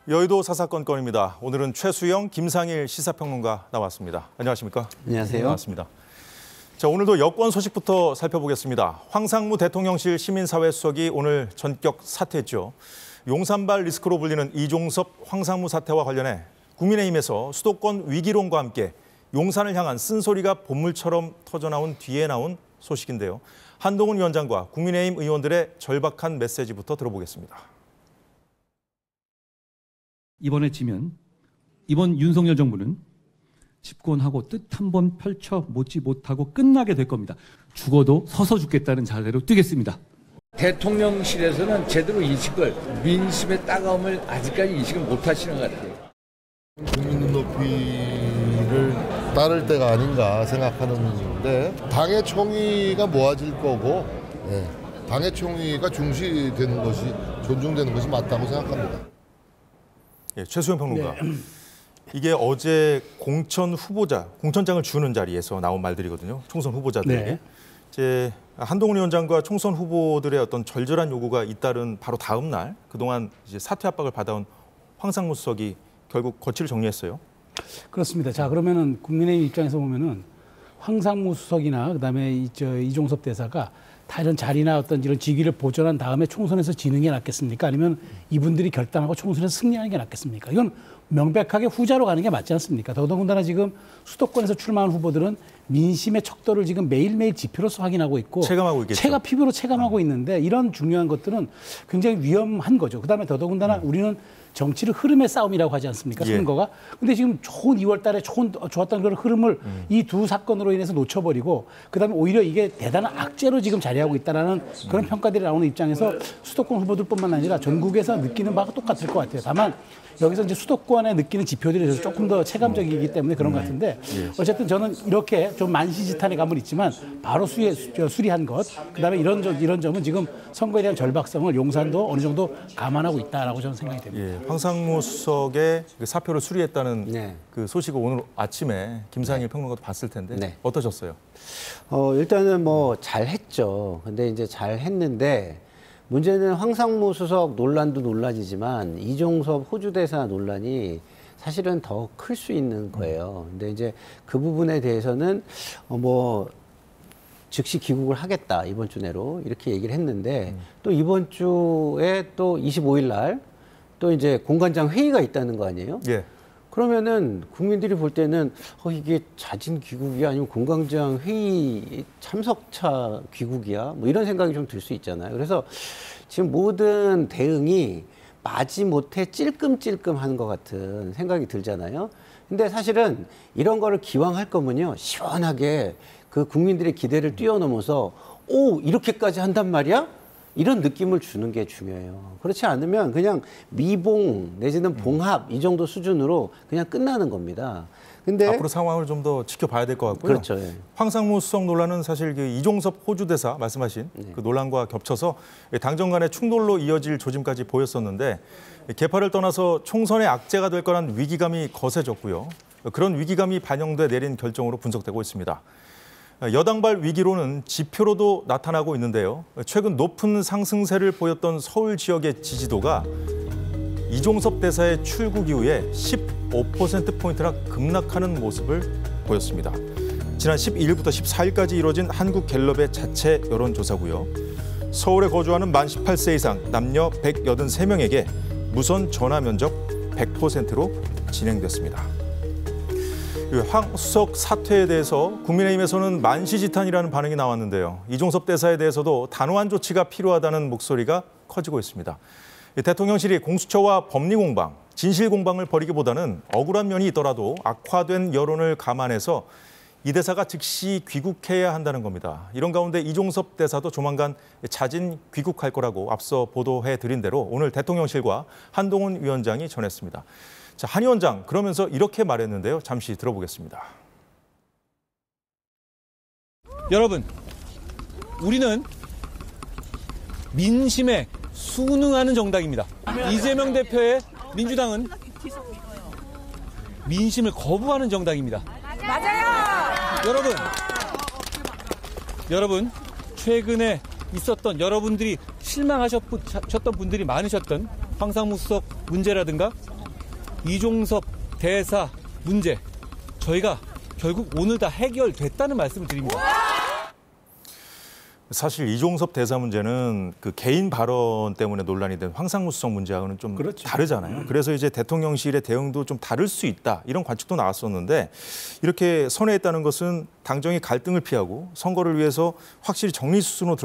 여의도 사사건건입니다. 오늘은 최수영, 김상일 시사평론가 나왔습니다. 안녕하십니까? 안녕하세요. 반갑습니다. 자, 오늘도 여권 소식부터 살펴보겠습니다. 황상무 대통령실 시민사회 수석이 오늘 전격 사퇴했죠. 용산발 리스크로 불리는 이종섭, 황상무 사태와 관련해 국민의힘에서 수도권 위기론과 함께 용산을 향한 쓴소리가 본물처럼 터져나온 뒤에 나온 소식인데요. 한동훈 위원장과 국민의힘 의원들의 절박한 메시지부터 들어보겠습니다. 이번에 지면 이번 윤석열 정부는 집권하고 뜻 한번 펼쳐보지 못하고 끝나게 될 겁니다. 죽어도 서서 죽겠다는 자세로 뛰겠습니다. 대통령실에서는 제대로 인식을, 민심의 따가움을 아직까지 인식을 못하시는 것 같아요. 국민 눈높이를 따를 때가 아닌가 생각하는데, 당의 총의가 모아질 거고, 당의 총의가 중시되는 것이, 존중되는 것이 맞다고 생각합니다. 예, 최수영 평론가. 네. 이게 어제 공천장을 주는 자리에서 나온 말들이거든요. 총선 후보자들에게. 네. 이제 한동훈 위원장과 총선 후보들의 어떤 절절한 요구가 잇따른 바로 다음 날, 그동안 이제 사퇴 압박을 받아온 황상무 수석이 결국 거취를 정리했어요. 그렇습니다. 자, 그러면은 국민의힘 입장에서 보면은 황상무 수석이나 그다음에 이종섭 대사가 다 이런 자리나 어떤 이런 직위를 보존한 다음에 총선에서 지는 게 낫겠습니까? 아니면 이분들이 결단하고 총선에서 승리하는 게 낫겠습니까? 이건 명백하게 후자로 가는 게 맞지 않습니까? 더더군다나 지금 수도권에서 출마한 후보들은 민심의 척도를 지금 매일매일 지표로서 확인하고 있고 체감하고 있겠죠. 피부로 체감하고 있는데 이런 중요한 것들은 굉장히 위험한 거죠. 그다음에 더더군다나 우리는 정치를 흐름의 싸움이라고 하지 않습니까? 선거가. 근데 지금 좋은 2월 달에 좋았던 그런 흐름을 이 두 사건으로 인해서 놓쳐버리고 그다음에 오히려 이게 대단한 악재로 지금 자리하고 있다라는 그런 평가들이 나오는 입장에서 수도권 후보들뿐만 아니라 전국에서 느끼는 바가 똑같을 것 같아요. 다만 여기서 이제 수도권에 느끼는 지표들이 조금 더 체감적이기 때문에 그런 것 같은데 어쨌든 저는 이렇게 좀 만시지탄의 감은 있지만 바로 수리한 것, 그다음에 이런 점은 지금 선거에 대한 절박성을 용산도 어느 정도 감안하고 있다라고 저는 생각이 됩니다. 예, 황상무 수석의 그 사표를 수리했다는 그 소식을 오늘 아침에 김상일 평론가도 봤을 텐데 어떠셨어요? 일단은 뭐 잘했죠. 근데 이제 잘했는데 문제는 황상무 수석 논란도 논란이지만 이종섭 호주 대사 논란이 사실은 더 클 수 있는 거예요. 근데 이제 그 부분에 대해서는 즉시 귀국을 하겠다 이번 주 내로 이렇게 얘기를 했는데 또 이번 주에 또 25일 날 또 이제 공관장 회의가 있다는 거 아니에요? 예. 그러면은 국민들이 볼 때는 이게 자진 귀국이야 아니면 공관장 회의 참석차 귀국이야 뭐 이런 생각이 좀 들 수 있잖아요. 그래서 지금 모든 대응이 마지못해 찔끔찔끔하는 것 같은 생각이 들잖아요. 근데 사실은 이런 거를 기왕 할 거면요 시원하게 그 국민들의 기대를 뛰어넘어서 이렇게까지 한단 말이야? 이런 느낌을 주는 게 중요해요. 그렇지 않으면 그냥 미봉 내지는 봉합 이 정도 수준으로 그냥 끝나는 겁니다. 근데 앞으로 상황을 좀 더 지켜봐야 될 것 같고요. 그렇죠. 예. 황상무 수석 논란은 사실 그 이종섭 호주 대사 말씀하신 그 논란과 겹쳐서 당정 간의 충돌로 이어질 조짐까지 보였었는데 개파를 떠나서 총선의 악재가 될 거란 위기감이 거세졌고요. 그런 위기감이 반영돼 내린 결정으로 분석되고 있습니다. 여당발 위기로는 지표로도 나타나고 있는데요. 최근 높은 상승세를 보였던 서울 지역의 지지도가 이종섭 대사의 출국 이후에 15%포인트나 급락하는 모습을 보였습니다. 지난 12일부터 14일까지 이뤄진 한국갤럽의 자체 여론조사고요. 서울에 거주하는 만 18세 이상 남녀 183명에게 무선 전화 면접 100%로 진행됐습니다. 황 수석 사퇴에 대해서 국민의힘에서는 만시지탄이라는 반응이 나왔는데요. 이종섭 대사에 대해서도 단호한 조치가 필요하다는 목소리가 커지고 있습니다. 대통령실이 공수처와 법리공방, 진실공방을 벌이기보다는 억울한 면이 있더라도 악화된 여론을 감안해서 이 대사가 즉시 귀국해야 한다는 겁니다. 이런 가운데 이종섭 대사도 조만간 자진 귀국할 거라고 앞서 보도해드린 대로 오늘 대통령실과 한동훈 위원장이 전했습니다. 자, 한 위원장 그러면서 이렇게 말했는데요. 잠시 들어보겠습니다. 여러분, 우리는 민심에 순응하는 정당입니다. 이재명 대표의 민주당은 민심을 거부하는 정당입니다. 맞아요. 여러분, 최근에 있었던 여러분들이 실망하셨던 분들이 많으셨던 황상무 수석 문제라든가 이종섭 대사 문제 저희가 결국 오늘 다 해결됐다는 말씀을 드립니다. 사실 이종섭 대사 문제는 그 개인 발언 때문에 논란이 된 황상무 수석 문제하고는 좀 그렇죠. 다르잖아요. 그래서 이제 대통령실의 대응도 좀 다를 수 있다 이런 관측도 나왔었는데 이렇게 선회했다는 것은 당정이 갈등을 피하고 선거를 위해서 확실히 정리수순으로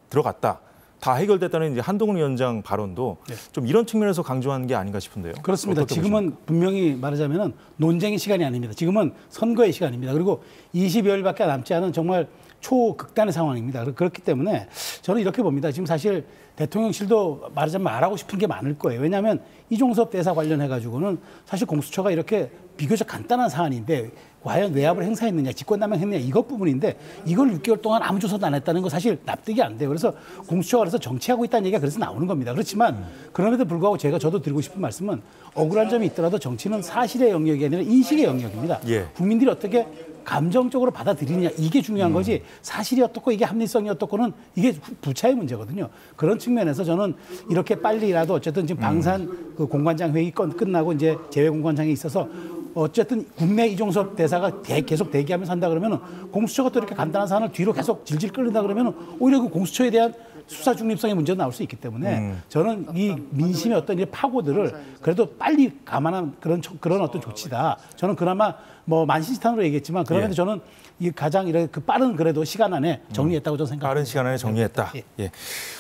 들어갔다. 다 해결됐다는 이제 한동훈 위원장 발언도 좀 이런 측면에서 강조한 게 아닌가 싶은데요. 그렇습니다. 지금은 분명히 말하자면 논쟁의 시간이 아닙니다. 지금은 선거의 시간입니다. 그리고 20여일밖에 남지 않은 정말 초극단의 상황입니다. 그렇기 때문에 저는 이렇게 봅니다. 지금 사실 대통령실도 말하자면 말하고 싶은 게 많을 거예요. 왜냐하면 이종섭 대사 관련해가지고는 사실 공수처가 이렇게 비교적 간단한 사안인데 과연 외압을 행사했느냐, 직권남용했느냐 이것 부분인데 이걸 6개월 동안 아무 조사도 안 했다는 거 사실 납득이 안 돼요. 그래서 공수처가 그래서 정치하고 있다는 얘기가 그래서 나오는 겁니다. 그렇지만 그럼에도 불구하고 저도 드리고 싶은 말씀은 억울한 점이 있더라도 정치는 사실의 영역이 아니라 인식의 영역입니다. 예. 국민들이 어떻게 감정적으로 받아들이느냐 이게 중요한 거지 사실이 어떻고 이게 합리성이 어떻고는 이게 부차의 문제거든요. 그런 측면에서 저는 이렇게 빨리라도 어쨌든 지금 방산 그 공관장 회의 끝나고 이제 재외공관장에 있어서 어쨌든 국내 이종섭 대사가 계속 대기하면서 한다 그러면은 공수처가 또 이렇게 간단한 사안을 뒤로 계속 질질 끌린다 그러면은 오히려 그 공수처에 대한 수사 중립성의 문제가 나올 수 있기 때문에 저는 이 민심의 어떤 이 파고들을 그래도 빨리 감안한 그런 어떤 조치다. 저는 그나마 뭐 만시지탄으로 얘기했지만 그럼에도 저는 이 가장 이렇게 그 빠른 그래도 시간 안에 정리했다고 저는 생각합니다. 빠른 시간 안에 정리했다. 예.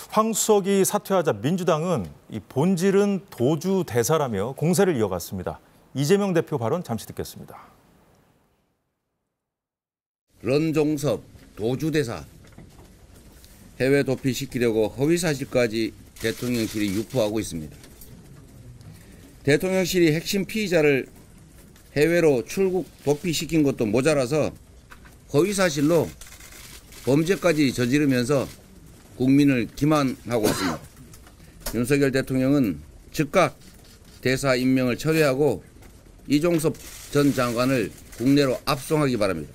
황 수석이 사퇴하자 민주당은 이 본질은 도주 대사라며 공세를 이어갔습니다. 이재명 대표 발언 잠시 듣겠습니다. 런종섭 도주대사 해외 도피시키려고 허위사실까지 대통령실이 유포하고 있습니다. 대통령실이 핵심 피의자를 해외로 출국 도피시킨 것도 모자라서 허위사실로 범죄까지 저지르면서 국민을 기만하고 있습니다. 윤석열 대통령은 즉각 대사 임명을 철회하고 이종섭 전 장관을 국내로 압송하기 바랍니다.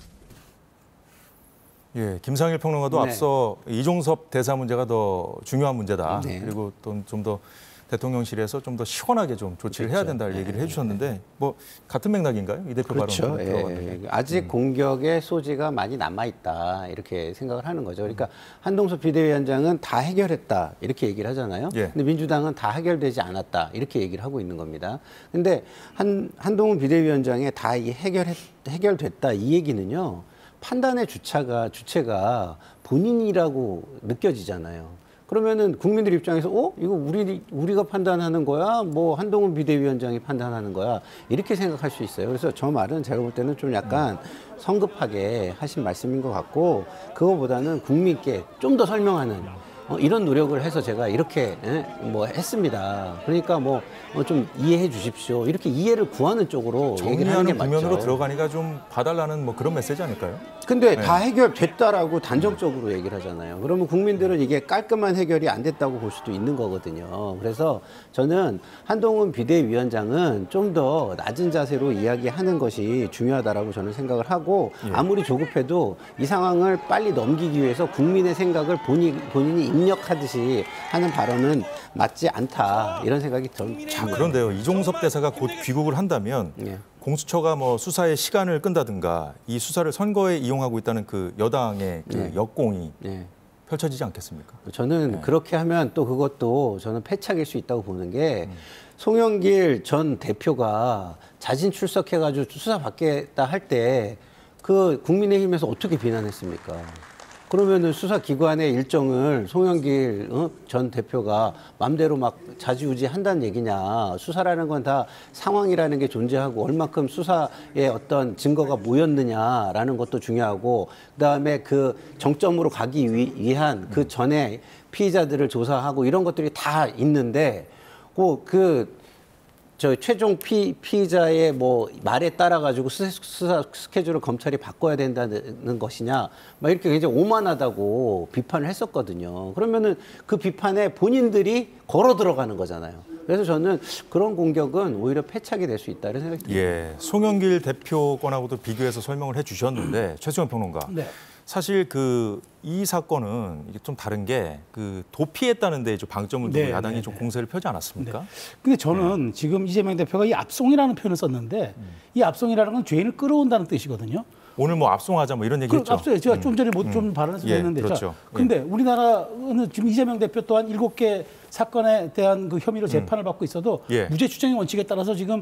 예, 김상일 평론가도 앞서 이종섭 대사 문제가 더 중요한 문제다. 그리고 또 좀 더 대통령실에서 좀 더 시원하게 좀 조치를 해야 된다는 얘기를 해주셨는데 뭐 같은 맥락인가요? 이 대표 그렇죠. 발언. 아직 공격의 소지가 많이 남아있다 이렇게 생각을 하는 거죠. 그러니까 한동숙 비대위원장은 다 해결했다 이렇게 얘기를 하잖아요. 근데 민주당은 다 해결되지 않았다 이렇게 얘기를 하고 있는 겁니다. 근데 한동훈 비대위원장의 다 해결됐다 이 얘기는요. 판단의 주체가 본인이라고 느껴지잖아요. 그러면은 국민들 입장에서 이거 우리가 판단하는 거야? 뭐 한동훈 비대위원장이 판단하는 거야? 이렇게 생각할 수 있어요. 그래서 저 말은 제가 볼 때는 좀 약간 성급하게 하신 말씀인 것 같고 그거보다는 국민께 좀 더 설명하는 이런 노력을 해서 제가 이렇게 뭐 했습니다. 그러니까 뭐 좀 이해해 주십시오. 이렇게 이해를 구하는 쪽으로 얘기를 하는 게 맞죠. 국면으로 들어가니까 좀 봐달라는 뭐 그런 메시지 아닐까요? 근데 다 해결됐다라고 단정적으로 얘기를 하잖아요. 그러면 국민들은 이게 깔끔한 해결이 안 됐다고 볼 수도 있는 거거든요. 그래서 저는 한동훈 비대위원장은 좀 더 낮은 자세로 이야기하는 것이 중요하다라고 저는 생각을 하고 아무리 조급해도 이 상황을 빨리 넘기기 위해서 국민의 생각을 본인이 입력하듯이 하는 발언은 맞지 않다. 이런 생각이 저는 자, 그런데요. 이종섭 대사가 곧 귀국을 한다면 공수처가 뭐 수사에 시간을 끈다든가 이 수사를 선거에 이용하고 있다는 그 여당의 그 역공이 펼쳐지지 않겠습니까? 저는 그렇게 하면 또 그것도 저는 패착일 수 있다고 보는 게 송영길 전 대표가 자진 출석해가지고 수사 받겠다 할 때 그 국민의힘에서 어떻게 비난했습니까? 그러면은 수사기관의 일정을 송영길 전 대표가 맘대로 막 좌지우지 한다는 얘기냐. 수사라는 건 다 상황이라는 게 존재하고 얼마큼 수사에 어떤 증거가 모였느냐라는 것도 중요하고 그다음에 그 정점으로 가기 위한 그 전에 피의자들을 조사하고 이런 것들이 다 있는데 저 최종 피의자의 뭐 말에 따라 가지고 수사 스케줄을 검찰이 바꿔야 된다는 것이냐, 막 이렇게 굉장히 오만하다고 비판을 했었거든요. 그러면은 그 비판에 본인들이 걸어 들어가는 거잖아요. 그래서 저는 그런 공격은 오히려 패착이 될 수 있다 이런 생각이 듭니다. 송영길 대표 건하고도 비교해서 설명을 해주셨는데 최수영 평론가. 사실 이 사건은 이게 좀 다른 게 도피했다는 데 좀 방점을 두고 네, 야당이 네, 좀 네. 공세를 펴지 않았습니까? 네. 근데 저는 지금 이재명 대표가 이 압송이라는 표현을 썼는데 이 압송이라는 건 죄인을 끌어온다는 뜻이거든요. 오늘 뭐 압송하자 뭐 이런 얘기했죠. 앞서 제가 좀 전에 좀 발언해서 예, 했는데, 그렇죠. 근데 우리나라는 지금 이재명 대표 또한 7개 사건에 대한 그 혐의로 재판을 받고 있어도 예. 무죄 추정의 원칙에 따라서 지금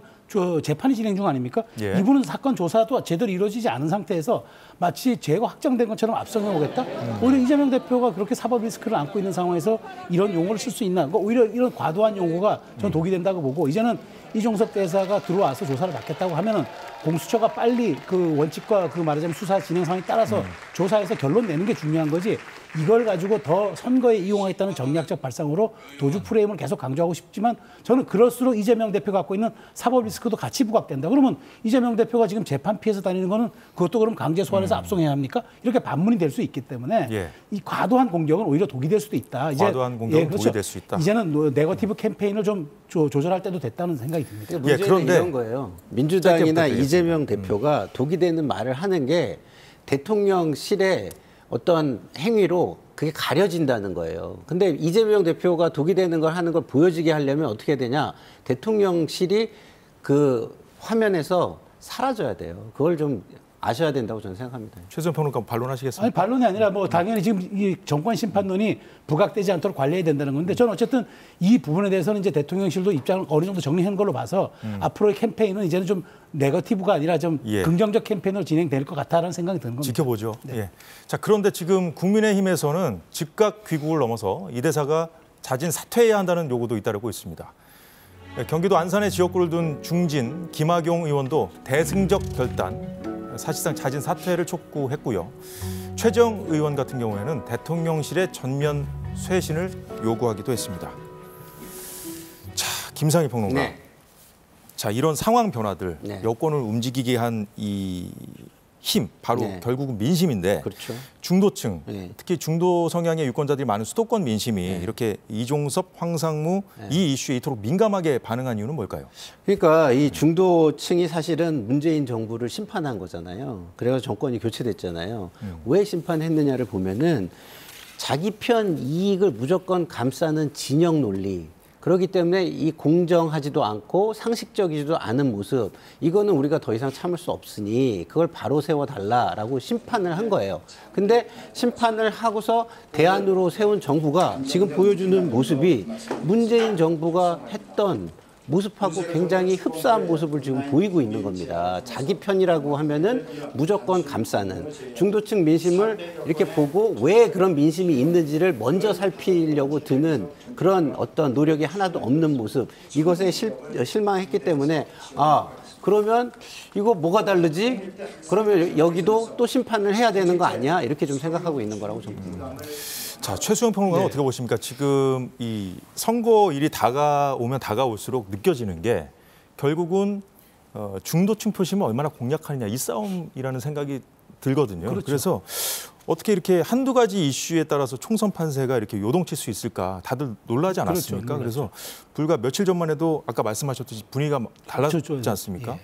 재판이 진행 중 아닙니까? 예. 이분은 사건 조사도 제대로 이루어지지 않은 상태에서 마치 죄가 확정된 것처럼 압송해 오겠다. 오히려 이재명 대표가 그렇게 사법 리스크를 안고 있는 상황에서 이런 용어를 쓸 수 있나? 그러니까 오히려 이런 과도한 용어가 전 독이 된다고 보고, 이제는 이종섭 대사가 들어와서 조사를 받겠다고 하면은 공수처가 빨리 그 원칙과 그 말하자면 수사 진행 상황에 따라서 조사해서 결론 내는 게 중요한 거지, 이걸 가지고 더 선거에 이용하겠다는 정략적 발상으로 도주 프레임을 계속 강조하고 싶지만, 저는 그럴수록 이재명 대표가 갖고 있는 사법 리스크도 같이 부각된다. 그러면 이재명 대표가 지금 재판 피해서 다니는 거는 그것도 그럼 강제 소환해서 압송해야 합니까? 이렇게 반문이 될 수 있기 때문에 예. 이 과도한 공격은 오히려 독이 될 수도 있다. 과도한 공격은 독이 될 수 있다. 이제는 네거티브 캠페인을 좀 조절할 때도 됐다는 생각이 듭니다. 문제는 그런데 이런 거예요. 민주당이나 짧게 이재명 대표가 독이 되는 말을 하는 게 대통령실의 어떤 행위로 그게 가려진다는 거예요. 근데 이재명 대표가 독이 되는 걸 하는 걸 보여지게 하려면 어떻게 되냐? 대통령실이 그 화면에서 사라져야 돼요. 그걸 좀 아셔야 된다고 저는 생각합니다. 최수영 평론가 반론하시겠습니까? 아니, 반론이 아니라 뭐 당연히 지금 이 정권 심판론이 부각되지 않도록 관리해야 된다는 건데, 저는 어쨌든 이 부분에 대해서는 이제 대통령실도 입장을 어느 정도 정리한 걸로 봐서 앞으로의 캠페인은 이제는 좀 네거티브가 아니라 좀 예. 긍정적 캠페인으로 진행될 것 같다라는 생각이 드는 겁니다. 지켜보죠. 네. 예. 자, 그런데 지금 국민의힘에서는 즉각 귀국을 넘어서 이 대사가 자진 사퇴해야 한다는 요구도 잇따르고 있습니다. 경기도 안산에 지역구를 둔 중진 김학용 의원도 대승적 결단, 사실상 자진 사퇴를 촉구했고요. 최정 의원 같은 경우에는 대통령실의 전면 쇄신을 요구하기도 했습니다. 자, 김상희 평론가. 네. 자, 이런 상황 변화들, 네. 여권을 움직이게 한 이 힘, 바로 네. 결국은 민심인데, 그렇죠. 중도층, 네. 특히 중도 성향의 유권자들이 많은 수도권 민심이 네. 이렇게 이종섭, 황상무 이 이슈에 이토록 민감하게 반응한 이유는 뭘까요? 그러니까 이 중도층이 사실은 문재인 정부를 심판한 거잖아요. 그래서 정권이 교체됐잖아요. 왜 심판했느냐를 보면은 자기 편 이익을 무조건 감싸는 진영 논리. 그렇기 때문에 이 공정하지도 않고 상식적이지도 않은 모습, 이거는 우리가 더 이상 참을 수 없으니 그걸 바로 세워달라라고 심판을 한 거예요. 근데 심판을 하고서 대안으로 세운 정부가 지금 보여주는 모습이 문재인 정부가 했던 모습하고 굉장히 흡사한 모습을 지금 보이고 있는 겁니다. 자기 편이라고 하면은 무조건 감싸는, 중도층 민심을 이렇게 보고 왜 그런 민심이 있는지를 먼저 살피려고 드는 그런 어떤 노력이 하나도 없는 모습, 이것에 실망했기 때문에 그러면 이거 뭐가 다르지? 그러면 여기도 또 심판을 해야 되는 거 아니야? 이렇게 좀 생각하고 있는 거라고 저는 봅니다. 자, 최수영 평론가는 어떻게 보십니까? 지금 이 선거일이 다가오면 다가올수록 느껴지는 게 결국은 중도층 표심을 얼마나 공략하느냐, 이 싸움이라는 생각이 들거든요. 그렇죠. 그래서 어떻게 이렇게 한두 가지 이슈에 따라서 총선 판세가 이렇게 요동칠 수 있을까, 다들 놀라지 않았습니까? 그렇죠. 그래서 불과 며칠 전만 해도 아까 말씀하셨듯이 분위기가 달라졌지 그렇죠. 않습니까? 예.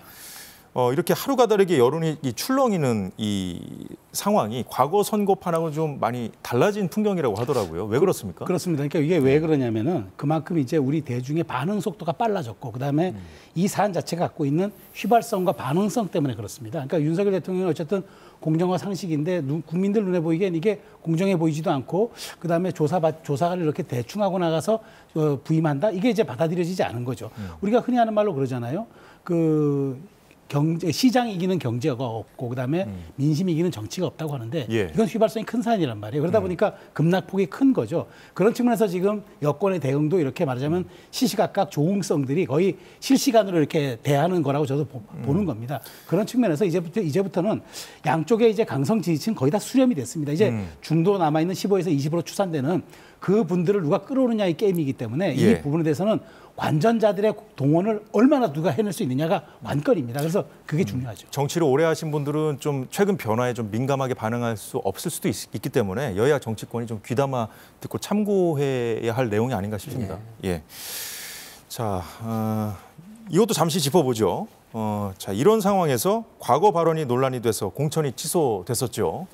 이렇게 하루가 다르게 여론이 출렁이는 이 상황이 과거 선거판하고 좀 많이 달라진 풍경이라고 하더라고요. 왜 그렇습니까? 그렇습니다. 그러니까 이게 왜 그러냐면은 그만큼 이제 우리 대중의 반응 속도가 빨라졌고, 그다음에 이 사안 자체가 갖고 있는 휘발성과 반응성 때문에 그렇습니다. 그러니까 윤석열 대통령은 어쨌든 공정과 상식인데 국민들 눈에 보이기엔 이게 공정해 보이지도 않고, 그다음에 조사를 이렇게 대충 하고 나가서 부임한다, 이게 이제 받아들여지지 않은 거죠. 우리가 흔히 하는 말로 그러잖아요. 시장이 이기는 경제가 없고, 그다음에 민심이 이기는 정치가 없다고 하는데, 예. 이건 휘발성이 큰 사안이란 말이에요. 그러다 보니까 급락폭이 큰 거죠. 그런 측면에서 지금 여권의 대응도 이렇게 말하자면 시시각각 조응성들이 거의 실시간으로 이렇게 대하는 거라고 저도 보는 겁니다. 그런 측면에서 이제부터는 양쪽의 이제 강성 지지층 거의 다 수렴이 됐습니다. 이제 중도 남아있는 15에서 20으로 추산되는 그 분들을 누가 끌어오느냐의 게임이기 때문에 예. 이 부분에 대해서는 관전자들의 동원을 얼마나 누가 해낼 수 있느냐가 관건입니다. 그래서 그게 중요하죠. 정치를 오래 하신 분들은 좀 최근 변화에 좀 민감하게 반응할 수 없을 수도 있기 때문에 여야 정치권이 좀 귀담아 듣고 참고해야 할 내용이 아닌가 싶습니다. 예. 자, 이것도 잠시 짚어보죠. 자, 이런 상황에서 과거 발언이 논란이 돼서 공천이 취소됐었죠.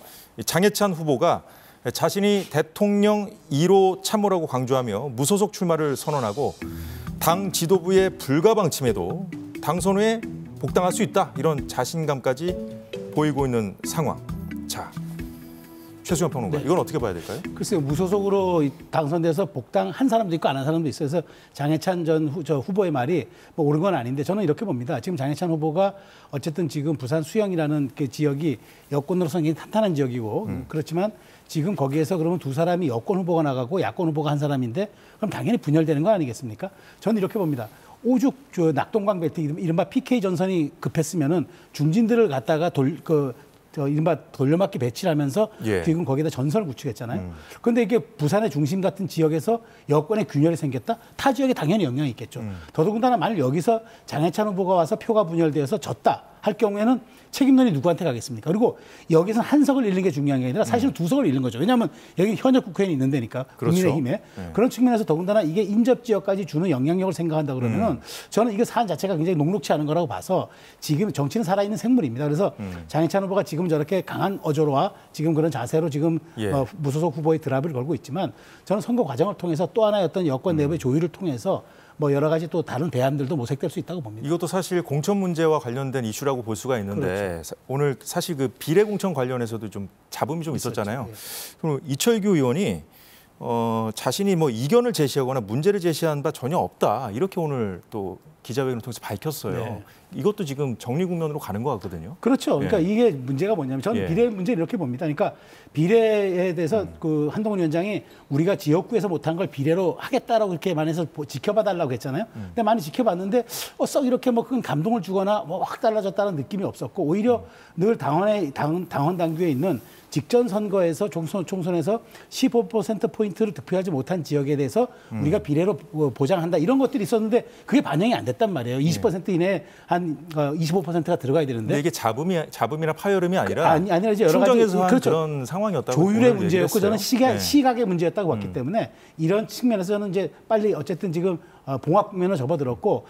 장해찬 후보가 자신이 대통령 1호 참모라고 강조하며 무소속 출마를 선언하고 당 지도부의 불가방침에도 당선 후에 복당할 수 있다 이런 자신감까지 보이고 있는 상황. 자, 최수영 평론가, 이건 어떻게 봐야 될까요? 글쎄요, 무소속으로 당선돼서 복당한 사람도 있고 안 한 사람도 있어요. 그래서 장해찬 전 후보의 말이 뭐 옳은 건 아닌데 저는 이렇게 봅니다. 지금 장해찬 후보가 어쨌든 지금 부산 수영이라는 그 지역이 여권으로서 굉장히 탄탄한 지역이고 그렇지만 지금 거기에서 그러면 두 사람이 여권 후보가 나가고 야권 후보가 한 사람인데 그럼 당연히 분열되는 거 아니겠습니까? 저는 이렇게 봅니다. 오죽 낙동강 벨트 이른바 PK 전선이 급했으면은 중진들을 갖다가 이른바 돌려막기 배치를 하면서 지금 거기다 전선을 구축했잖아요. 그런데 이게 부산의 중심 같은 지역에서 여권의 균열이 생겼다? 타 지역에 당연히 영향이 있겠죠. 더더군다나 만일 여기서 장해찬 후보가 와서 표가 분열되어서 졌다 할 경우에는 책임론이 누구한테 가겠습니까? 그리고 여기서는 한 석을 잃는 게 중요한 게 아니라 사실은 두 석을 잃는 거죠. 왜냐하면 여기 현역 국회의원이 있는 데니까. 그렇죠. 국민의힘에. 그런 측면에서 더군다나 이게 인접 지역까지 주는 영향력을 생각한다 그러면은 저는 이게 사안 자체가 굉장히 녹록치 않은 거라고 봐서 지금 정치는 살아있는 생물입니다. 그래서 장해찬 후보가 지금 저렇게 강한 어조로와 지금 그런 자세로 지금 무소속 후보의 드랍을 걸고 있지만 저는 선거 과정을 통해서 또 하나의 어떤 여권 내부의 조율을 통해서 뭐 여러 가지 또 다른 대안들도 모색될 수 있다고 봅니다. 이것도 사실 공천 문제와 관련된 이슈라고 볼 수가 있는데 그렇죠. 오늘 사실 그 비례 공천 관련해서도 좀 잡음이 좀 있었잖아요. 그럼 이철규 의원이 자신이 뭐 이견을 제시하거나 문제를 제시한 바 전혀 없다 이렇게 오늘 또 기자회견을 통해서 밝혔어요. 네. 이것도 지금 정리 국면으로 가는 것 같거든요. 그렇죠. 그러니까 이게 문제가 뭐냐면 저는 비례 문제를 이렇게 봅니다. 그러니까 비례에 대해서 그 한동훈 위원장이 우리가 지역구에서 못한 걸 비례로 하겠다라고 이렇게 말해서 지켜봐 달라고 했잖아요. 근데 많이 지켜봤는데 썩 이렇게 뭐 큰 감동을 주거나 뭐 확 달라졌다는 느낌이 없었고 오히려 늘 당원 당규에 있는 직전 선거에서 총선에서 15%포인트를 득표하지 못한 지역에 대해서 우리가 비례로 보장한다 이런 것들이 있었는데 그게 반영이 안 됐단 말이에요. 20% 이내에 한 25%가 들어가야 되는데. 근데 이게 잡음이나 파열음이 아니라 아니라 이제 여러 가지 충정에서 한 그렇죠. 그런 상황이었다고 조율의 문제였고 저는 얘기했어요. 시각의 문제였다고 봤기 때문에 이런 측면에서 저는 이제 빨리 어쨌든 지금 봉합 국면에 접어들었고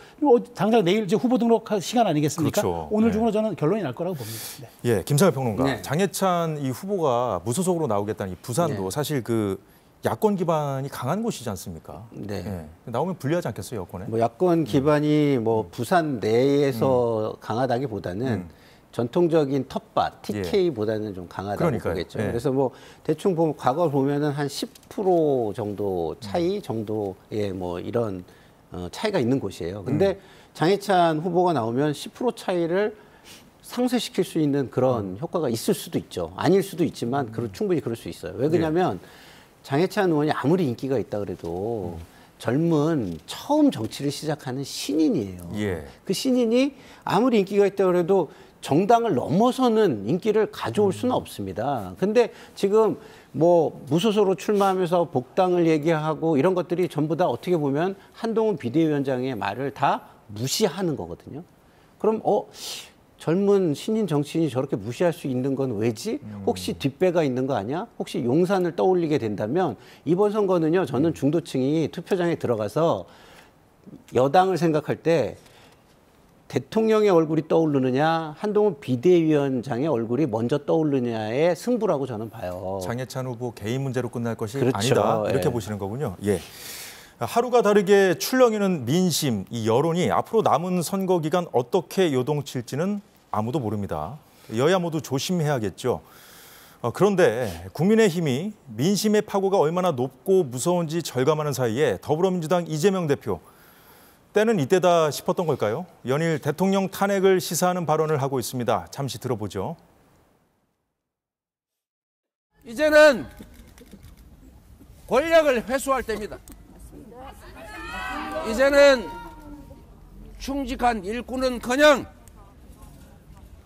당장 내일 이제 후보 등록할 시간 아니겠습니까? 그렇죠. 오늘 중으로 저는 결론이 날 거라고 봅니다. 네. 예, 김상엽 평론가. 네. 장해찬 이 후보가 무소속으로 나오겠다는 이 부산도 사실 그 야권 기반이 강한 곳이지 않습니까? 네. 예. 나오면 불리하지 않겠어요, 여권에? 뭐 야권 기반이 뭐 부산 내에서 강하다기보다는 전통적인 텃밭, TK보다는 좀 강하다고 그러니까요. 보겠죠. 예. 그래서 뭐 대충 보면 과거를 보면은 한 10% 정도 차이 정도의 뭐 이런 차이가 있는 곳이에요. 근데 장해찬 후보가 나오면 10% 차이를 상쇄시킬 수 있는 그런 효과가 있을 수도 있죠. 아닐 수도 있지만 충분히 그럴 수 있어요. 왜 그러냐면 장해찬 의원이 아무리 인기가 있다 그래도 젊은 처음 정치를 시작하는 신인이에요. 그 신인이 아무리 인기가 있다 그래도 정당을 넘어서는 인기를 가져올 수는 없습니다. 근데 지금 뭐 무소속으로 출마하면서 복당을 얘기하고 이런 것들이 전부 다 어떻게 보면 한동훈 비대위원장의 말을 다 무시하는 거거든요. 그럼 젊은 신인 정치인이 저렇게 무시할 수 있는 건 왜지? 혹시 뒷배가 있는 거 아니야? 혹시 용산을 떠올리게 된다면 이번 선거는요. 저는 중도층이 투표장에 들어가서 여당을 생각할 때 대통령의 얼굴이 떠오르느냐 한동훈 비대위원장의 얼굴이 먼저 떠오르느냐의 승부라고 저는 봐요. 장해찬 후보 개인 문제로 끝날 것이 그렇죠. 아니다 이렇게 보시는 거군요. 예. 하루가 다르게 출렁이는 민심, 이 여론이 앞으로 남은 선거 기간 어떻게 요동칠지는 아무도 모릅니다. 여야 모두 조심해야겠죠. 그런데 국민의힘이 민심의 파고가 얼마나 높고 무서운지 절감하는 사이에 더불어민주당 이재명 대표 때는 이때다 싶었던 걸까요? 연일 대통령 탄핵을 시사하는 발언을 하고 있습니다. 잠시 들어보죠. 이제는 권력을 회수할 때입니다. 이제는 충직한 일꾼은커녕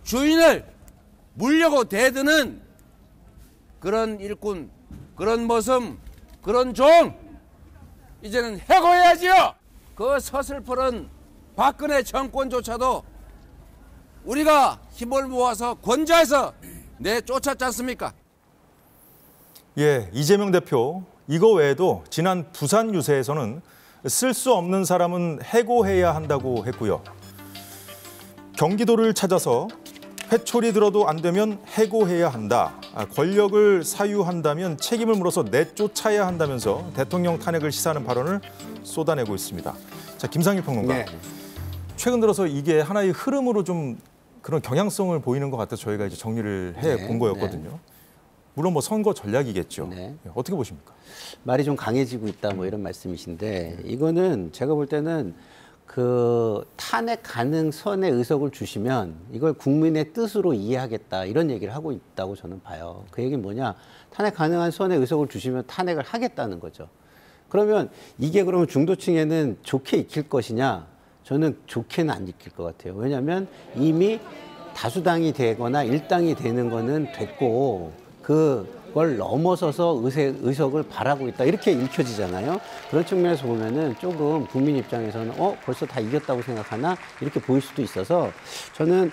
주인을 물려고 대드는 그런 일꾼, 그런 모습, 그런 종 이제는 해고해야지요. 그 서슬퍼런 박근혜 정권조차도 우리가 힘을 모아서 권좌해서 내쫓았지 않습니까? 예, 이재명 대표 이거 외에도 지난 부산 유세에서는 쓸 수 없는 사람은 해고해야 한다고 했고요. 경기도를 찾아서 회초리 들어도 안 되면 해고해야 한다. 권력을 사유한다면 책임을 물어서 내쫓아야 한다면서 대통령 탄핵을 시사하는 발언을 쏟아내고 있습니다. 자, 김상일 평론가. 네. 최근 들어서 이게 하나의 흐름으로 좀 그런 경향성을 보이는 것 같아서 저희가 이제 정리를 해본 거였거든요. 물론 뭐 선거 전략이겠죠. 어떻게 보십니까? 말이 좀 강해지고 있다 뭐 이런 말씀이신데 이거는 제가 볼 때는 그 탄핵 가능성의 의석을 주시면 이걸 국민의 뜻으로 이해하겠다 이런 얘기를 하고 있다고 저는 봐요. 그 얘기는 뭐냐? 탄핵 가능한 선의 의석을 주시면 탄핵을 하겠다는 거죠. 그러면 이게 그러면 중도층에는 좋게 익힐 것이냐? 저는 좋게는 안 익힐 것 같아요. 왜냐하면 이미 다수당이 되거나 일당이 되는 거는 됐고 그걸 넘어서서 의석을 바라고 있다 이렇게 읽혀지잖아요. 그런 측면에서 보면은 조금 국민 입장에서는 벌써 다 이겼다고 생각하나 이렇게 보일 수도 있어서 저는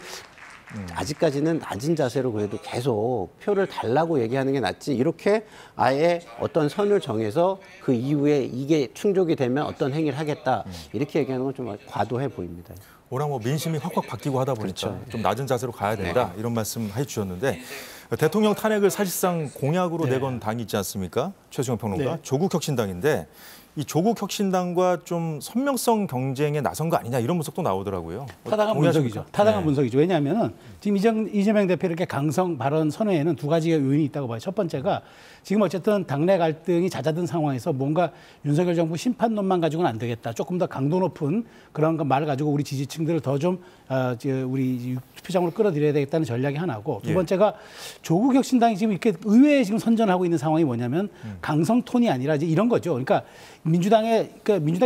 아직까지는 낮은 자세로 그래도 계속 표를 달라고 얘기하는 게 낫지 이렇게 아예 어떤 선을 정해서 그 이후에 이게 충족이 되면 어떤 행위를 하겠다 이렇게 얘기하는 건 좀 과도해 보입니다. 워낙 뭐 민심이 확확 바뀌고 하다 보니까 그렇죠. 좀 낮은 자세로 가야 된다 이런 말씀 해주셨는데 대통령 탄핵을 사실상 공약으로 내건 당이 있지 않습니까? 최수영 평론가. 조국혁신당인데 이 조국혁신당과 좀 선명성 경쟁에 나선 거 아니냐 이런 분석도 나오더라고요. 타당한 분석이죠. 타당한 분석이죠. 왜냐하면 지금 이재명 대표 이렇게 강성 발언 선회에는 두 가지 요인이 있다고 봐요. 첫 번째가 지금 어쨌든 당내 갈등이 잦아든 상황에서 뭔가 윤석열 정부 심판론만 가지고는 안 되겠다. 조금 더 강도 높은 그런 말을 가지고 우리 지지층들을 더 좀 우리 투표장으로 끌어들여야 되겠다는 전략이 하나고 두 번째가 조국혁신당이 지금 이렇게 의회에 지금 선전하고 있는 상황이 뭐냐면 강성 톤이 아니라 이제 이런 거죠. 그러니까 민주당이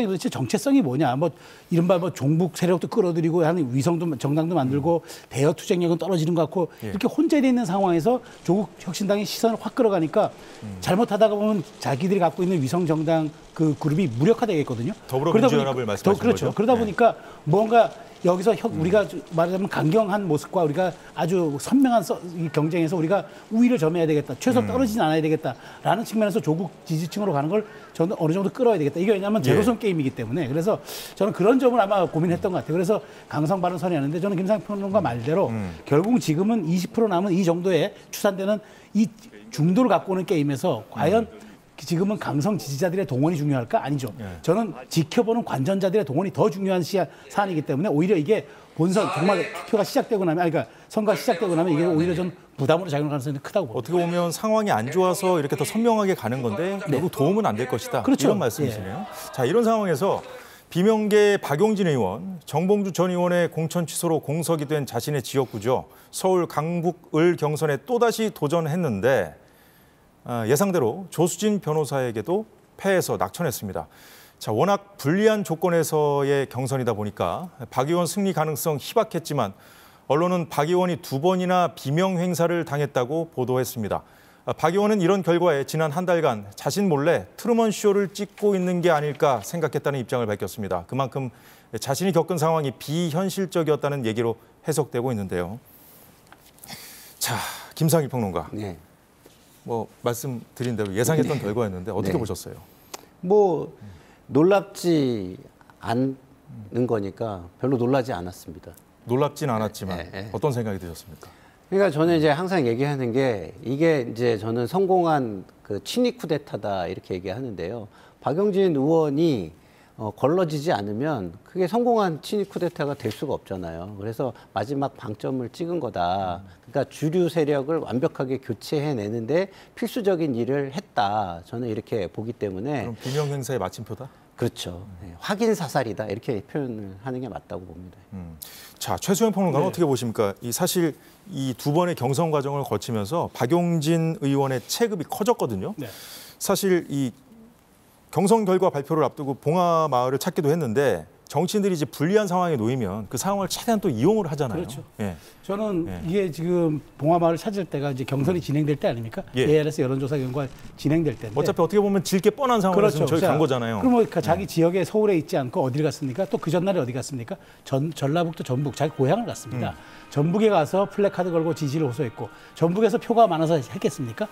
도대체 정체성이 뭐냐? 뭐 이른바 뭐 종북 세력도 끌어들이고 하는 위성도 정당도 만들고 대여 투쟁력은 떨어지는 것 같고 이렇게 혼재되어 있는 상황에서 조국 혁신당의 시선을 확 끌어가니까 잘못하다가 보면 자기들이 갖고 있는 위성 정당 그 그룹이 무력화되겠거든요. 더불어민주연합을 말씀하시는 그렇죠. 거죠? 그러다 보니까 뭔가 여기서 우리가 말하자면 강경한 모습과 우리가 아주 선명한 이 경쟁에서 우리가 우위를 점해야 되겠다. 최소 떨어지진 않아야 되겠다라는 측면에서 조국 지지층으로 가는 걸 저는 어느 정도 끌어야 되겠다. 이게 왜냐하면 제로섬 게임이기 때문에 그래서 저는 그런 점을 아마 고민했던 것 같아요. 그래서 강성 발언 선회하는데 저는 김상평 평론가 말대로 결국 지금은 20% 남은 이 정도의 추산되는 이 중도를 갖고 오는 게임에서 과연 지금은 강성 지지자들의 동원이 중요할까? 아니죠. 저는 지켜보는 관전자들의 동원이 더 중요한 사안이기 때문에 오히려 이게 본선 정말 투표가 시작되고 나면 그러니까 선거가 시작되고 나면 이게 오히려 좀 부담으로 작용할 가능성이 크다고 봅니다. 어떻게 보면 상황이 안 좋아서 이렇게 더 선명하게 가는 건데 결국 도움은 안 될 것이다. 그렇죠. 이런 말씀이시네요. 자, 이런 상황에서 비명계 박용진 의원, 정봉주 전 의원의 공천 취소로 공석이 된 자신의 지역구죠. 서울 강북을 경선에 또다시 도전했는데 예상대로 조수진 변호사에게도 패해서 낙천했습니다. 자, 워낙 불리한 조건에서의 경선이다 보니까 박 의원 승리 가능성 희박했지만 언론은 박 의원이 2번이나 비명 행사를 당했다고 보도했습니다. 박 의원은 이런 결과에 지난 한 달간 자신 몰래 트루먼 쇼를 찍고 있는 게 아닐까 생각했다는 입장을 밝혔습니다. 그만큼 자신이 겪은 상황이 비현실적이었다는 얘기로 해석되고 있는데요. 자, 김상일 평론가. 뭐 말씀드린 대로 예상했던 결과였는데 어떻게 보셨어요? 뭐 놀랍지 않은 거니까 별로 놀라지 않았습니다. 놀랍진 않았지만 어떤 생각이 드셨습니까? 그러니까 저는 이제 항상 얘기하는 게 이게 이제 저는 성공한 그 친위 쿠데타다 이렇게 얘기하는데요. 박용진 의원이 걸러지지 않으면 그게 성공한 친위 쿠데타가 될 수가 없잖아요. 그래서 마지막 방점을 찍은 거다. 그러니까 주류 세력을 완벽하게 교체해내는데 필수적인 일을 했다. 저는 이렇게 보기 때문에. 그럼 비명 행사의 마침표다? 그렇죠. 확인 사살이다. 이렇게 표현을 하는 게 맞다고 봅니다. 자, 최수영 평론가는 어떻게 보십니까? 사실 이 2번의 경선 과정을 거치면서 박용진 의원의 체급이 커졌거든요. 사실 이 경선 결과 발표를 앞두고 봉하마을을 찾기도 했는데 정치인들이 이제 불리한 상황에 놓이면 그 상황을 최대한 또 이용을 하잖아요. 그렇죠. 저는 이게 지금 봉하마을을 찾을 때가 이제 경선이 진행될 때 아닙니까? 예. ARS 여론조사 결과 진행될 때인데. 어차피 어떻게 보면 질 게 뻔한 상황에서 저희 간 거잖아요. 그럼 뭐 자기 지역에 서울에 있지 않고 어디를 갔습니까? 또 그 전날에 어디 갔습니까? 전라북도 전북, 자기 고향을 갔습니다. 전북에 가서 플래카드 걸고 지지를 호소했고 전북에서 표가 많아서 했겠습니까?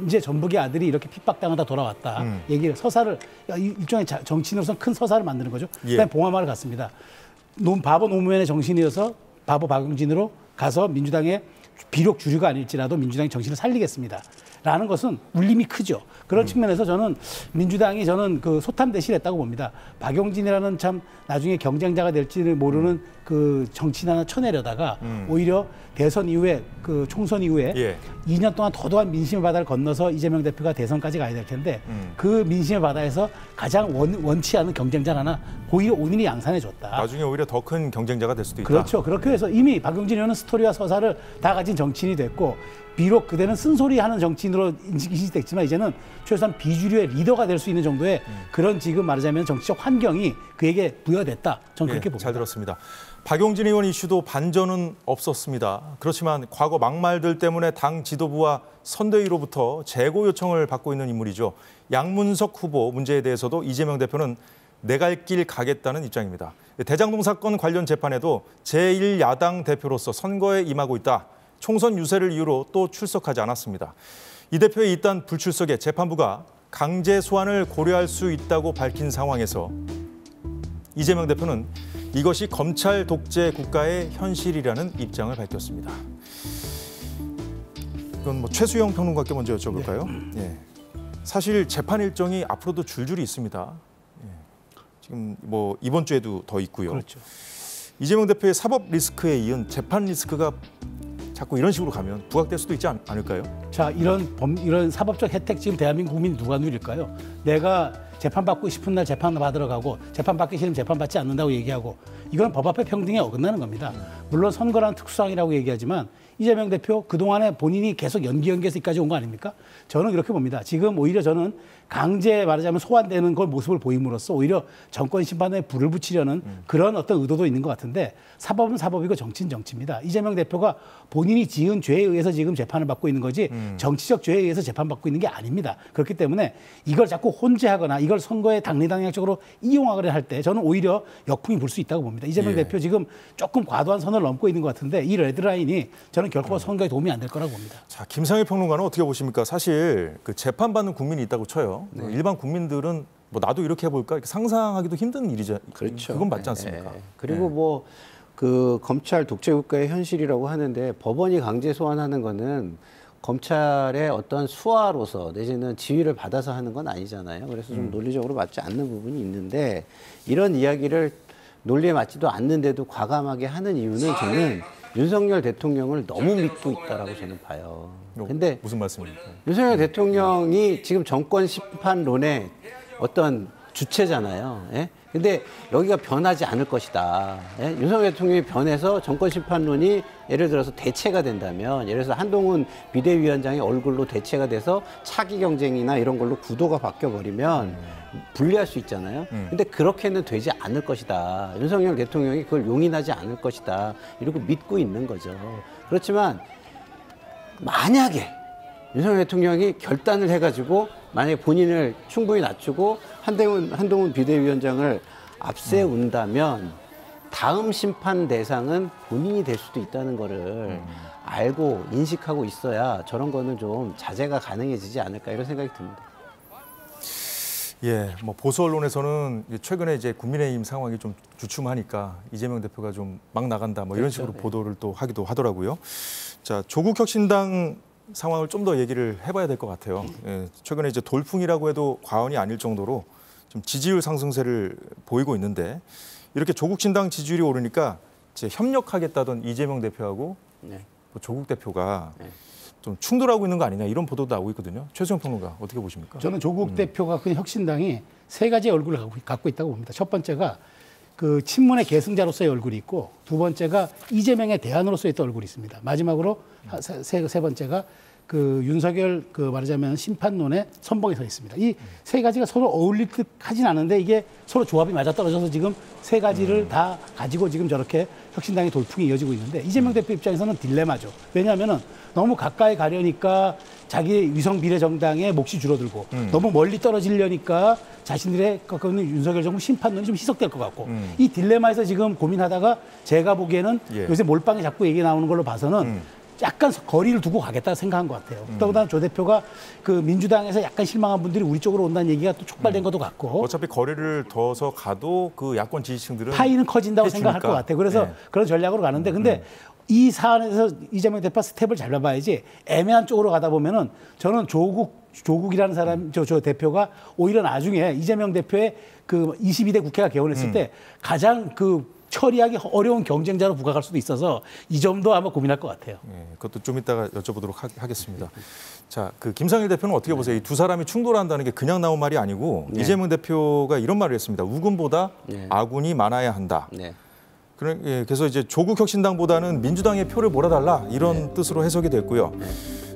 이제 전북의 아들이 이렇게 핍박당하다 돌아왔다. 얘기를 서사를 일종의 정치인으로서 큰 서사를 만드는 거죠. 그다음에 봉하마을 갔습니다. 바보 노무현의 정신이어서 바보 박용진으로 가서 민주당의 비록 주류가 아닐지라도 민주당의 정신을 살리겠습니다. 라는 것은 울림이 크죠. 그런 측면에서 저는 민주당이 그 소탐대실했다고 봅니다. 박용진이라는 참 나중에 경쟁자가 될지를 모르는 그 정치인 하나 쳐내려다가 오히려 대선 이후에 그 총선 이후에 2년 동안 도도한 민심의 바다를 건너서 이재명 대표가 대선까지 가야 될 텐데 그 민심의 바다에서 가장 원치 않은 경쟁자 하나 오히려 온전히 양산해줬다. 나중에 오히려 더 큰 경쟁자가 될 수도 있다. 그렇죠. 그렇게 해서 이미 박용진 의원은 스토리와 서사를 다 가진 정치인이 됐고 비록 그대는 쓴소리하는 정치인으로 인식됐지만 이제는 최소한 비주류의 리더가 될 수 있는 정도의 그런 지금 말하자면 정치적 환경이 그에게 부여됐다. 저는 그렇게 봅니다. 잘 들었습니다. 박용진 의원 이슈도 반전은 없었습니다. 그렇지만 과거 막말들 때문에 당 지도부와 선대위로부터 재고 요청을 받고 있는 인물이죠. 양문석 후보 문제에 대해서도 이재명 대표는 내 갈 길 가겠다는 입장입니다. 대장동 사건 관련 재판에도 제1야당 대표로서 선거에 임하고 있다. 총선 유세를 이유로 또 출석하지 않았습니다. 이 대표의 이딴 불출석에 재판부가 강제 소환을 고려할 수 있다고 밝힌 상황에서 이재명 대표는 이것이 검찰 독재 국가의 현실이라는 입장을 밝혔습니다. 이건 뭐 최수영 평론가께 먼저 여쭤볼까요? 예. 사실 재판 일정이 앞으로도 줄줄이 있습니다. 예. 지금 뭐 이번 주에도 더 있고요. 그렇죠. 이재명 대표의 사법 리스크에 이은 재판 리스크가 자꾸 이런 식으로 가면 부각될 수도 있지 않을까요? 자, 이런 사법적 혜택 지금 대한민국 국민이 누가 누릴까요? 내가 재판받고 싶은 날 재판 받으러 가고 재판받기 싫으면 재판받지 않는다고 얘기하고 이건 법 앞에 평등에 어긋나는 겁니다. 물론 선거란 특수상이라고 얘기하지만 이재명 대표 그동안에 본인이 계속 연기해서 여기까지 온 거 아닙니까? 저는 이렇게 봅니다. 지금 오히려 저는 강제 말하자면 소환되는 걸 모습을 보임으로써 오히려 정권 심판에 불을 붙이려는 그런 어떤 의도도 있는 것 같은데 사법은 사법이고 정치는 정치입니다. 이재명 대표가 본인이 지은 죄에 의해서 지금 재판을 받고 있는 거지 정치적 죄에 의해서 재판받고 있는 게 아닙니다. 그렇기 때문에 이걸 자꾸 혼재하거나 이걸 선거에 당리당략적으로 이용하거나 할 때 저는 오히려 역풍이 불 수 있다고 봅니다. 이재명 대표 지금 조금 과도한 선을 넘고 있는 것 같은데 이 레드라인이 저는 결코 선거에 도움이 안 될 거라고 봅니다. 자, 김상일 평론가는 어떻게 보십니까? 사실 그 재판받는 국민이 있다고 쳐요. 일반 국민들은 뭐 나도 이렇게 해볼까 이렇게 상상하기도 힘든 일이죠. 그렇죠. 그건 맞지 않습니까? 그리고 뭐 그 검찰 독재국가의 현실이라고 하는데 법원이 강제 소환하는 거는 검찰의 어떤 수하로서 내지는 지휘를 받아서 하는 건 아니잖아요. 그래서 좀 논리적으로 맞지 않는 부분이 있는데 이런 이야기를 논리에 맞지도 않는데도 과감하게 하는 이유는 저는 윤석열 대통령을 너무 믿고 있다라고 저는 봐요. 근데 무슨 말씀입니까? 윤석열 대통령이 지금 정권 심판론의 어떤 주체잖아요. 예? 근데 여기가 변하지 않을 것이다. 예? 윤석열 대통령이 변해서 정권 심판론이 예를 들어서 대체가 된다면, 예를 들어서 한동훈 비대위원장의 얼굴로 대체가 돼서 차기 경쟁이나 이런 걸로 구도가 바뀌어버리면 불리할 수 있잖아요. 근데 그렇게는 되지 않을 것이다. 윤석열 대통령이 그걸 용인하지 않을 것이다. 이러고 믿고 있는 거죠. 그렇지만 만약에 윤석열 대통령이 결단을 해가지고 만약에 본인을 충분히 낮추고 한동훈 비대위원장을 앞세운다면 다음 심판 대상은 본인이 될 수도 있다는 거를 알고 인식하고 있어야 저런 거는 좀 자제가 가능해지지 않을까 이런 생각이 듭니다. 예, 뭐 보수 언론에서는 최근에 이제 국민의힘 상황이 좀 주춤하니까 이재명 대표가 좀 막 나간다 뭐 이런 식으로 보도를 또 하기도 하더라고요. 자, 조국 혁신당 상황을 좀 더 얘기를 해봐야 될 것 같아요. 예, 최근에 이제 돌풍이라고 해도 과언이 아닐 정도로 좀 지지율 상승세를 보이고 있는데 이렇게 조국 신당 지지율이 오르니까 이제 협력하겠다던 이재명 대표하고 조국 대표가 좀 충돌하고 있는 거 아니냐 이런 보도도 나오고 있거든요. 최수영 평론가 어떻게 보십니까? 저는 조국 대표가 그 혁신당이 세 가지의 얼굴을 갖고 있다고 봅니다. 첫 번째가 그 친문의 계승자로서의 얼굴이 있고 두 번째가 이재명의 대안으로서의 또 얼굴이 있습니다. 마지막으로 세 번째가 그 윤석열 그 말하자면 심판론의 선봉에 서 있습니다. 이 세 가지가 서로 어울릴 듯 하진 않은데 이게 서로 조합이 맞아떨어져서 지금 세 가지를 다 가지고 지금 저렇게 혁신당의 돌풍이 이어지고 있는데 이재명 대표 입장에서는 딜레마죠. 왜냐하면은 너무 가까이 가려니까 자기 위성 비례 정당의 몫이 줄어들고 너무 멀리 떨어지려니까 자신들의 윤석열 정부 심판론이 좀 희석될 것 같고 이 딜레마에서 지금 고민하다가 제가 보기에는 요새 몰빵이 자꾸 얘기 나오는 걸로 봐서는 약간 거리를 두고 가겠다 생각한 것 같아요. 더군다나 조 대표가 그 민주당에서 약간 실망한 분들이 우리 쪽으로 온다는 얘기가 또 촉발된 것도 같고 어차피 거리를 둬서 가도 그 야권 지지층들은 파이는 커진다고 해주니까. 생각할 것 같아요. 그래서 그런 전략으로 가는데 근데 이 사안에서 이재명 대표 스텝을 잘 봐야지 애매한 쪽으로 가다 보면은 저는 조국이라는 사람, 저 대표가 오히려 나중에 이재명 대표의 그 22대 국회가 개원했을 때 가장 그 처리하기 어려운 경쟁자로 부각할 수도 있어서 이 점도 아마 고민할 것 같아요. 네, 그것도 좀 이따가 여쭤보도록 하겠습니다. 자, 그 김상일 대표는 어떻게 보세요? 이 두 사람이 충돌한다는 게 그냥 나온 말이 아니고 네. 이재명 대표가 이런 말을 했습니다. 우군보다 네. 아군이 많아야 한다. 네. 그래서 이제 조국 혁신당보다는 민주당의 표를 몰아달라 이런 뜻으로 해석이 됐고요.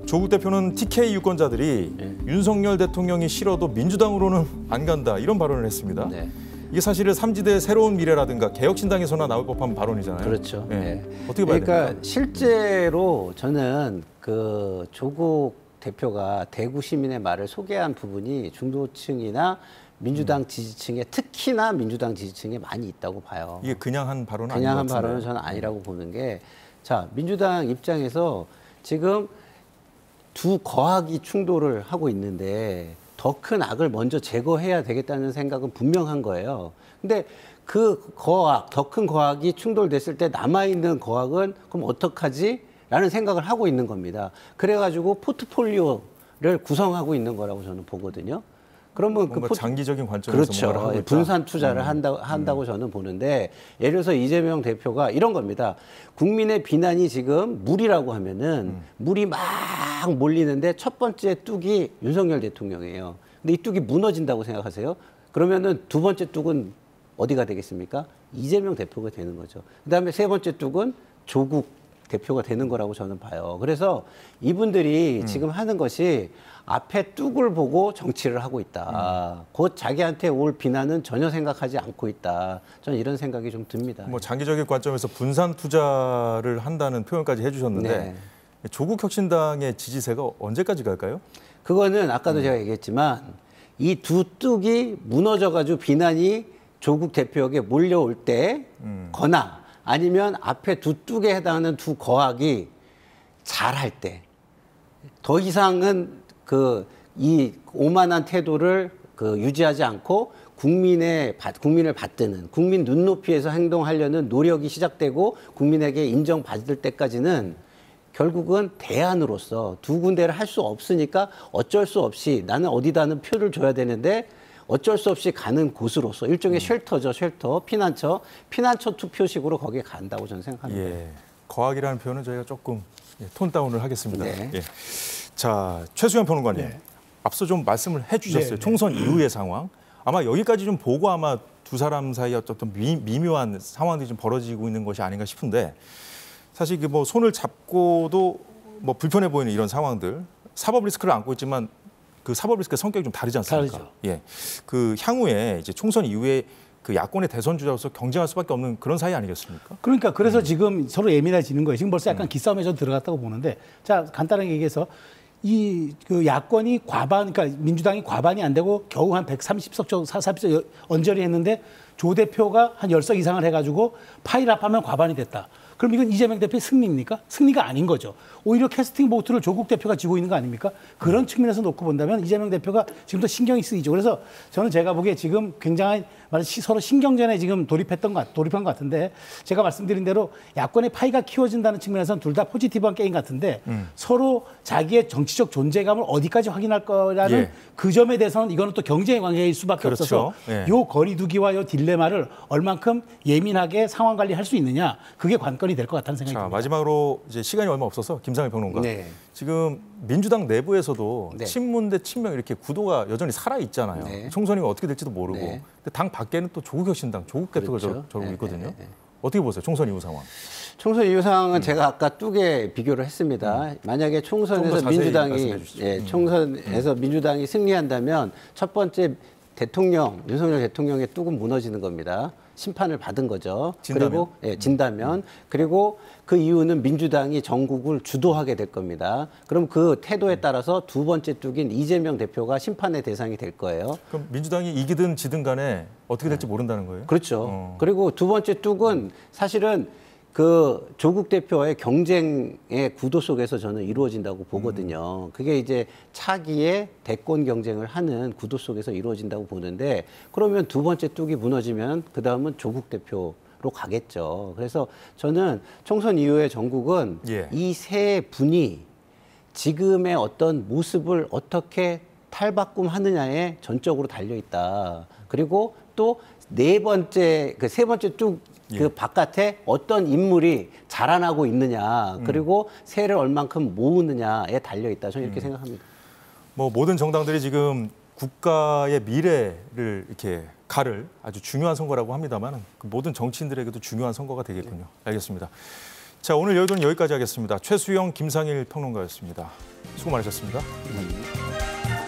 조국 대표는 TK 유권자들이 윤석열 대통령이 싫어도 민주당으로는 안 간다 이런 발언을 했습니다. 네. 이게 사실은 삼지대 새로운 미래라든가 개혁신당에서나 나올 법한 발언이잖아요. 그렇죠. 네. 네. 어떻게 봐야 그러니까 됩니까? 실제로 저는 그 조국 대표가 대구 시민의 말을 소개한 부분이 중도층이나 민주당 지지층에 특히나 민주당 지지층에 많이 있다고 봐요. 이게 그냥 한 발언은 아닌 그냥 것 한 같은데. 발언은 저는 아니라고 보는 게, 자, 민주당 입장에서 지금 두 거악이 충돌을 하고 있는데 더 큰 악을 먼저 제거해야 되겠다는 생각은 분명한 거예요. 근데 그 거악, 더 큰 거악이 충돌됐을 때 남아있는 거악은 그럼 어떡하지? 라는 생각을 하고 있는 겁니다. 그래가지고 포트폴리오를 구성하고 있는 거라고 저는 보거든요. 그러면 뭔가 장기적인 관점에서 그렇죠. 뭔가를 하고 있다. 분산 투자를 한다고 저는 보는데, 예를 들어서 이재명 대표가 이런 겁니다. 국민의 비난이 지금 물이라고 하면은 물이 막 몰리는데 첫 번째 뚝이 윤석열 대통령이에요. 근데 이 뚝이 무너진다고 생각하세요? 그러면은 두 번째 뚝은 어디가 되겠습니까? 이재명 대표가 되는 거죠. 그다음에 세 번째 뚝은 조국 대표가 되는 거라고 저는 봐요. 그래서 이분들이 지금 하는 것이 앞에 뚝을 보고 정치를 하고 있다. 곧 자기한테 올 비난은 전혀 생각하지 않고 있다. 저는 이런 생각이 좀 듭니다. 뭐 장기적인 관점에서 분산 투자를 한다는 표현까지 해주셨는데 네. 조국 혁신당의 지지세가 언제까지 갈까요? 그거는 아까도 제가 얘기했지만 이 두 뚝이 무너져가지고 비난이 조국 대표에게 몰려올 때 거나 아니면 앞에 두 뚝에 해당하는 두 거악이 잘할 때 더 이상은 이 오만한 태도를 유지하지 않고 국민을 받드는, 국민 눈높이에서 행동하려는 노력이 시작되고 국민에게 인정받을 때까지는 결국은 대안으로서 두 군데를 할 수 없으니까 어쩔 수 없이 나는 어디다는 표를 줘야 되는데 어쩔 수 없이 가는 곳으로서 일종의 쉘터죠, 쉘터, 피난처 투표식으로 거기에 간다고 저는 생각합니다. 예, 거악이라는 표현은 저희가 조금 톤 다운을 하겠습니다. 네. 예. 자, 최수영 평론가님, 앞서 좀 말씀을 해주셨어요. 총선 이후의 상황. 아마 여기까지 좀 보고 아마 두 사람 사이에 어떤 미묘한 상황들이 좀 벌어지고 있는 것이 아닌가 싶은데, 사실 뭐 손을 잡고도 뭐 불편해 보이는 이런 상황들, 사법 리스크를 안고 있지만 그 사법 리스크의 성격이 좀 다르지 않습니까? 다르죠. 예, 그 향후에 이제 총선 이후에 그 야권의 대선 주자로서 경쟁할 수밖에 없는 그런 사이 아니겠습니까? 그러니까 그래서 지금 서로 예민해지는 거예요. 지금 벌써 약간 기싸움에 좀 들어갔다고 보는데, 자, 간단하게 얘기해서 그 야권이 그러니까 민주당이 과반이 안 되고 겨우 한 130석 정도, 40석 언저리 했는데 조 대표가 한 10석 이상을 해가지고 파일합하면 과반이 됐다. 그럼 이건 이재명 대표의 승리입니까? 승리가 아닌 거죠. 오히려 캐스팅 보트를 조국 대표가 쥐고 있는 거 아닙니까? 그런 측면에서 놓고 본다면 이재명 대표가 지금도 신경이 쓰이죠. 그래서 저는 제가 보기에 지금 굉장히 서로 신경전에 지금 돌입한 것 같은데, 제가 말씀드린 대로 야권의 파이가 키워진다는 측면에서는 둘 다 포지티브한 게임 같은데 서로 자기의 정치적 존재감을 어디까지 확인할 거라는 그 점에 대해서는 이거는 또 경쟁의 관계일 수밖에 그렇죠. 없어서 요 거리두기와 요 딜레마를 얼만큼 예민하게 상황 관리할 수 있느냐, 그게 관건이 될 것 같다는 생각이 듭니다. 마지막으로 이제 시간이 얼마 없어서 김상일 평론가. 네. 지금 민주당 내부에서도 네. 친문 대 친명 이렇게 구도가 여전히 살아 있잖아요. 네. 총선이 어떻게 될지도 모르고. 네. 근데 당 밖에는 또 조국 혁신당, 조국 대표가 그렇죠. 저러고 있거든요. 네. 어떻게 보세요? 총선 이후 상황. 총선 이후 상황은 제가 아까 뚝에 비교를 했습니다. 만약에 총선에서 자세히 민주당이 말씀해 주시죠. 총선에서 민주당이 승리한다면 첫 번째 윤석열 대통령의 뚝은 무너지는 겁니다. 심판을 받은 거죠. 진다면? 그리고 진다면 그리고 그 이유는 민주당이 전국을 주도하게 될 겁니다. 그럼 그 태도에 따라서 두 번째 뚝인 이재명 대표가 심판의 대상이 될 거예요. 그럼 민주당이 이기든 지든 간에 어떻게 될지 모른다는 거예요? 그렇죠. 그리고 두 번째 뚝은 사실은 그 조국 대표와의 경쟁의 구도 속에서 저는 이루어진다고 보거든요. 그게 이제 차기의 대권 경쟁을 하는 구도 속에서 이루어진다고 보는데, 그러면 두 번째 뚝이 무너지면 그 다음은 조국 대표 가겠죠. 그래서 저는 총선 이후의 전국은 예. 이 세 분이 지금의 어떤 모습을 어떻게 탈바꿈하느냐에 전적으로 달려 있다. 그리고 또 세 번째 쭉 그 예. 바깥에 어떤 인물이 자라나고 있느냐, 그리고 세를 얼만큼 모으느냐에 달려 있다. 저는 이렇게 생각합니다. 뭐 모든 정당들이 지금 국가의 미래를 이렇게 가를 아주 중요한 선거라고 합니다만 그 모든 정치인들에게도 중요한 선거가 되겠군요. 알겠습니다. 자, 오늘 여의도는 여기까지 하겠습니다. 최수영, 김상일 평론가였습니다. 수고 많으셨습니다.